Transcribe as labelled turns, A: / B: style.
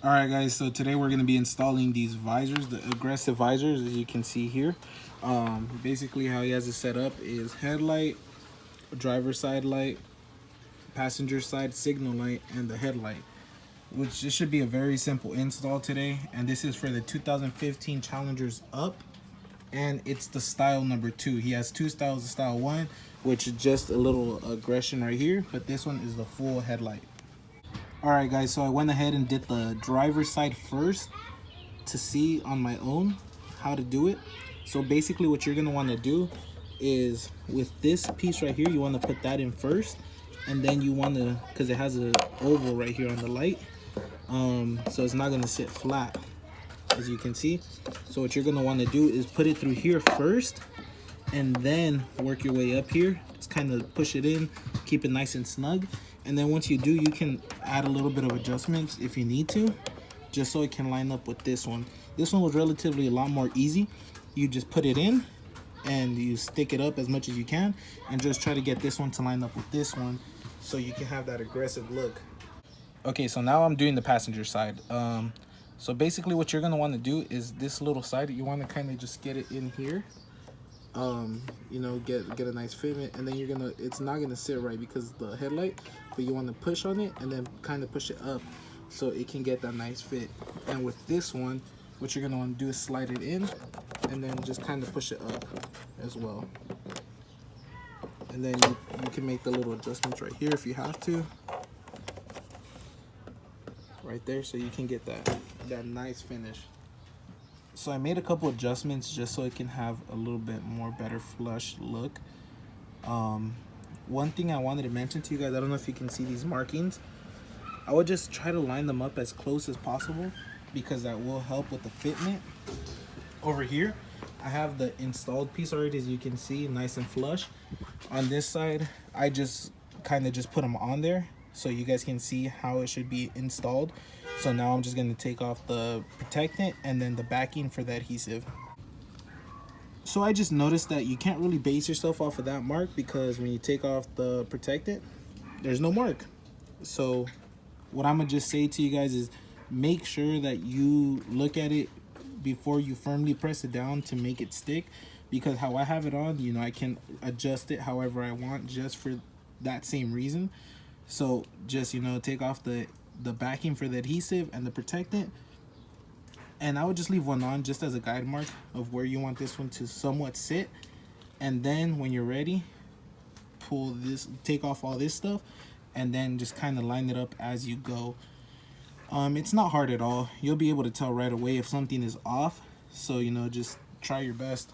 A: Alright guys, so today we're going to be installing these visors, the aggressive visors, as you can see here. Basically how he has it set up is headlight, driver side light, passenger side signal light, and the headlight. Which this should be a very simple install today, and this is for the 2015 Challengers Up, and it's the style number 2. He has two styles, the style 1, which is just a little aggression right here, but this one is the full headlight. Alright guys, so I went ahead and did the driver's side first to see on my own how to do it. So basically what you're going to want to do is with this piece right here, you want to put that in first, and then you want to, because it has an oval right here on the light, so it's not going to sit flat, as you can see. So what you're going to want to do is put it through here first, and then work your way up here. Just kind of push it in, keep it nice and snug, and then once you do, you can add a little bit of adjustments if you need to, just so it can line up with this one. This one was relatively a lot more easy. You just put it in and you stick it up as much as you can, and just try to get this one to line up with this one so you can have that aggressive look. Okay, so now I'm doing the passenger side. So basically what you're gonna want to do is this little side, you want to kind of just get it in here. You know, get a nice fitment, and then it's not gonna sit right because of the headlight, but you want to push on it and then kind of push it up so it can get that nice fit. And with this one, what you're gonna want to do is slide it in and then just kind of push it up as well, and then you can make the little adjustments right here if you have to, right there, so you can get that nice finish. So I made a couple adjustments just so it can have a little bit more better flush look. One thing I wanted to mention to you guys, I don't know if you can see these markings. I would just try to line them up as close as possible because that will help with the fitment. Over here, I have the installed piece already, as you can see, nice and flush. On this side, I just kind of just put them on there so you guys can see how it should be installed. So now I'm just going to take off the protectant and then the backing for the adhesive. So I just noticed that you can't really base yourself off of that mark, because when you take off the protectant, there's no mark. So what I'm going to just say to you guys is make sure that you look at it before you firmly press it down to make it stick, because how I have it on, you know, I can adjust it however I want just for that same reason. So just, you know, take off the backing for the adhesive and the protectant, and I would just leave one on just as a guide mark of where you want this one to somewhat sit. And then when you're ready, pull this, take off all this stuff, and then just kind of line it up as you go. It's not hard at all. You'll be able to tell right away if something is off, so you know, just try your best.